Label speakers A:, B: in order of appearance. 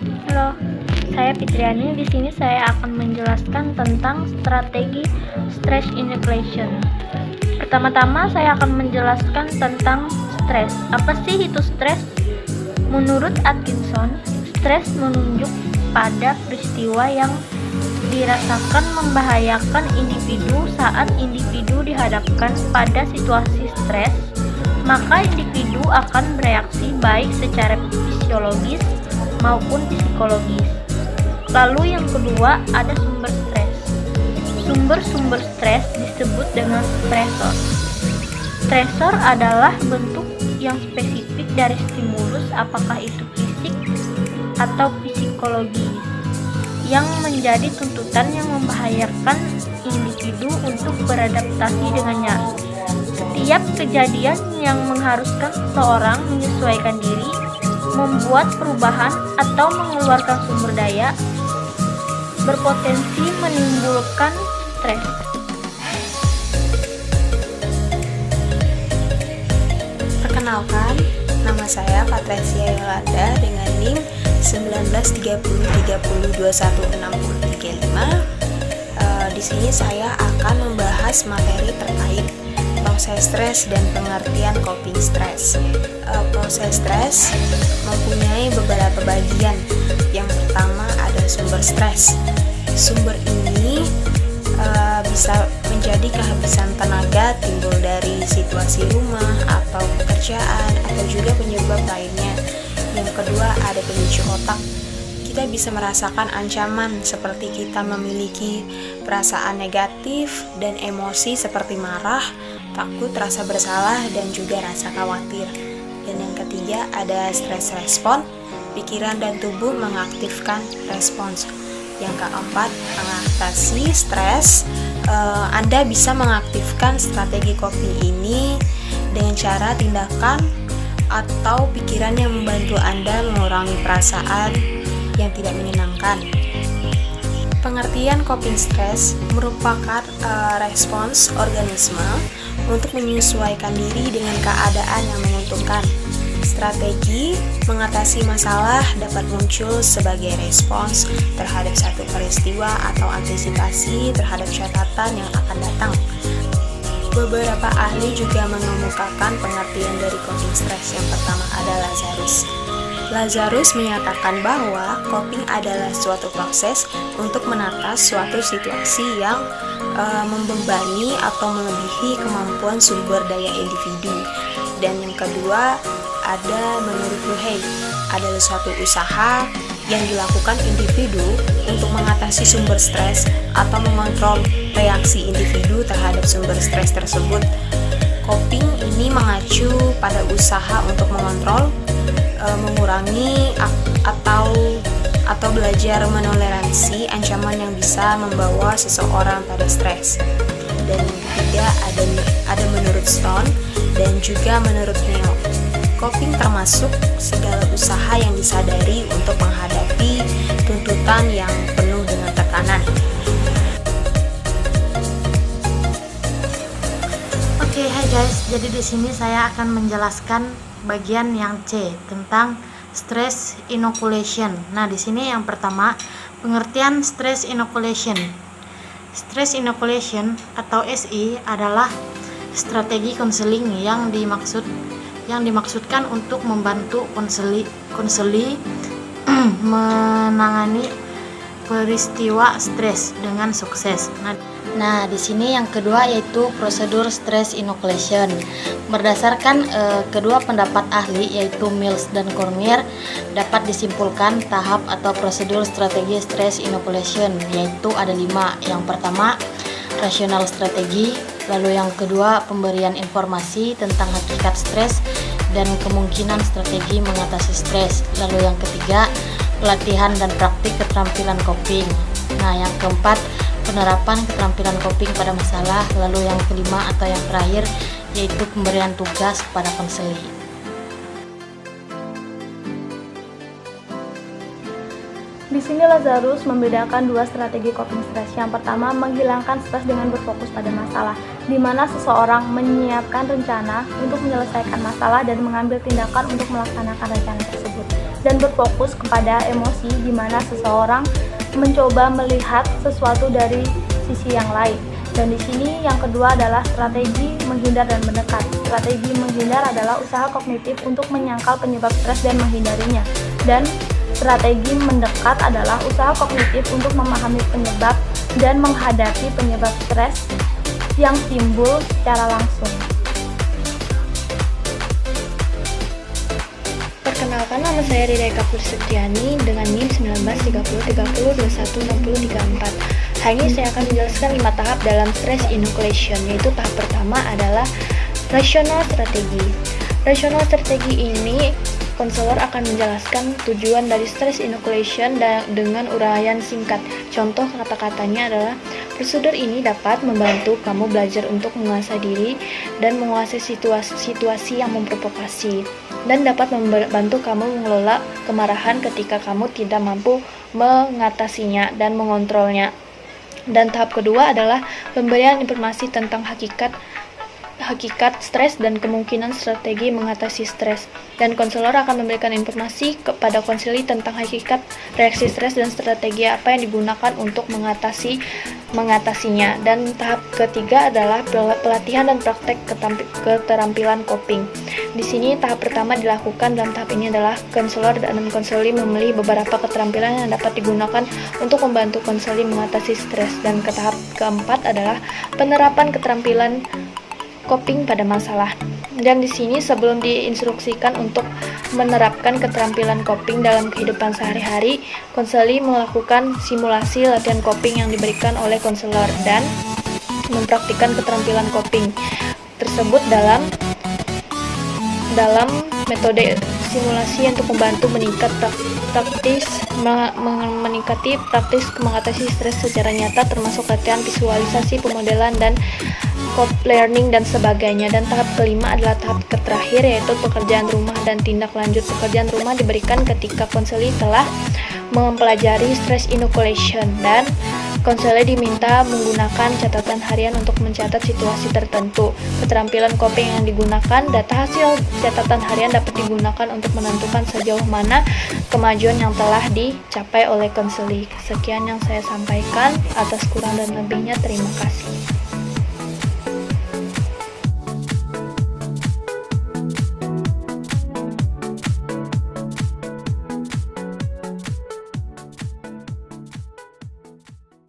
A: Halo, saya Fitriani. Di sini saya akan menjelaskan tentang strategi stress inoculation. Pertama-tama saya akan menjelaskan tentang stres. Apa sih itu stres? Menurut Atkinson, stres menunjuk pada peristiwa yang dirasakan membahayakan individu. Saat individu dihadapkan pada situasi stres, maka individu akan bereaksi baik secara fisiologis maupun psikologis. Lalu yang kedua, ada sumber stres. Sumber-sumber stres disebut dengan stresor. Stresor adalah bentuk yang spesifik dari stimulus, apakah itu fisik atau psikologis, yang menjadi tuntutan yang membahayakan individu untuk beradaptasi dengannya. Setiap kejadian yang mengharuskan seseorang menyesuaikan diri, membuat perubahan, atau mengeluarkan sumber daya berpotensi menimbulkan stres.
B: Perkenalkan, nama saya Patricia Yolanda dengan NIM 193030216035. Di sini saya akan membahas materi terkait proses stres dan pengertian coping stress. Proses stres mempunyai beberapa bagian. Yang pertama ada sumber stres. Sumber ini bisa menjadi kehabisan tenaga timbul dari situasi rumah atau pekerjaan atau juga penyebab lainnya. Yang kedua ada pemicu otak. Kita bisa merasakan ancaman seperti kita memiliki perasaan negatif dan emosi seperti marah, takut, rasa bersalah, dan juga rasa khawatir. Dan yang ketiga ada stress respon. Pikiran dan tubuh mengaktifkan respons. Yang keempat, mengatasi stres. Anda bisa mengaktifkan strategi coping ini dengan cara tindakan atau pikiran yang membantu Anda mengurangi perasaan yang tidak menyenangkan. Pengertian coping stress merupakan respons organisme untuk menyesuaikan diri dengan keadaan yang menguntungkan. Strategi mengatasi masalah dapat muncul sebagai respons terhadap satu peristiwa atau antisipasi terhadap catatan yang akan datang. Beberapa ahli juga mengemukakan pengertian dari coping stress. Yang pertama adalah Lazarus. Lazarus menyatakan bahwa coping adalah suatu proses untuk menata suatu situasi yang membebani atau melebihi kemampuan sumber daya individu. Dan yang kedua ada menurut Luhey, adalah suatu usaha yang dilakukan individu untuk mengatasi sumber stres atau mengontrol reaksi individu terhadap sumber stres tersebut. Coping ini mengacu pada usaha untuk mengontrol, mengurangi atau belajar menoleransi ancaman yang bisa membawa seseorang pada stres. Dan yang ketiga ada menurut Stone dan juga menurut Neo. Coping termasuk segala usaha yang disadari untuk menghadapi tuntutan yang penuh dengan tekanan.
C: Oke, hai guys. Jadi di sini saya akan menjelaskan bagian yang C tentang stress inoculation. Nah, di sini yang pertama, pengertian stress inoculation. Stress inoculation atau SI adalah strategi konseling yang dimaksudkan untuk membantu konseli menangani peristiwa stres dengan sukses. Nah, di sini yang kedua yaitu prosedur stress inoculation. Berdasarkan kedua pendapat ahli yaitu Mills dan Cormier, dapat disimpulkan tahap atau prosedur strategi stress inoculation yaitu ada 5. Yang pertama, rational strategi, lalu yang kedua pemberian informasi tentang hakikat stres dan kemungkinan strategi mengatasi stres, lalu yang ketiga pelatihan dan praktik keterampilan coping. Nah, yang keempat penerapan keterampilan coping pada masalah, lalu yang kelima atau yang terakhir yaitu pemberian tugas kepada konseli.
A: Di sini Lazarus membedakan dua strategi coping stres. Yang pertama, menghilangkan stres dengan berfokus pada masalah. di mana seseorang menyiapkan rencana untuk menyelesaikan masalah dan mengambil tindakan untuk melaksanakan rencana tersebut, dan berfokus kepada emosi di mana seseorang mencoba melihat sesuatu dari sisi yang lain. Dan di sini yang kedua adalah strategi menghindar dan mendekat. Strategi menghindar adalah usaha kognitif untuk menyangkal penyebab stres dan menghindarinya. Dan strategi mendekat adalah usaha kognitif untuk memahami penyebab dan menghadapi penyebab stres yang timbul secara langsung.
D: Perkenalkan, nama saya Rida Eka Pursetiani dengan NIM 193030216034. Hari ini saya akan menjelaskan 5 tahap dalam stress inoculation, yaitu tahap pertama adalah rational strategi. Rational strategi ini konselor akan menjelaskan tujuan dari stress inoculation dengan uraian singkat. Contoh kata-katanya adalah, prosedur ini dapat membantu kamu belajar untuk menguasai diri dan menguasai situasi yang memprovokasi, dan dapat membantu kamu mengelola kemarahan ketika kamu tidak mampu mengatasinya dan mengontrolnya. Dan tahap kedua adalah pemberian informasi tentang hakikat stres dan kemungkinan strategi mengatasi stres. Dan konselor akan memberikan informasi kepada konseli tentang hakikat reaksi stres dan strategi apa yang digunakan untuk mengatasinya. Dan tahap ketiga adalah pelatihan dan praktek keterampilan coping. Di sini tahap pertama dilakukan dalam tahap ini adalah konselor dan konseli memilih beberapa keterampilan yang dapat digunakan untuk membantu konseli mengatasi stres. Dan ke tahap keempat adalah penerapan keterampilan coping pada masalah. Dan di sini sebelum diinstruksikan untuk menerapkan keterampilan coping dalam kehidupan sehari-hari, konseli melakukan simulasi latihan coping yang diberikan oleh konselor dan mempraktikkan keterampilan coping tersebut dalam metode simulasi untuk membantu meningkati praktis mengatasi stres secara nyata, termasuk latihan visualisasi, pemodelan, dan learning dan sebagainya. Dan tahap kelima adalah tahap terakhir, yaitu pekerjaan rumah dan tindak lanjut. Pekerjaan rumah diberikan ketika konseli telah mempelajari stress inoculation, dan konseli diminta menggunakan catatan harian untuk mencatat situasi tertentu. Keterampilan coping yang digunakan, data hasil catatan harian dapat digunakan untuk menentukan sejauh mana kemajuan yang telah dicapai oleh konseli. Sekian yang saya sampaikan, atas kurang dan lebihnya terima kasih.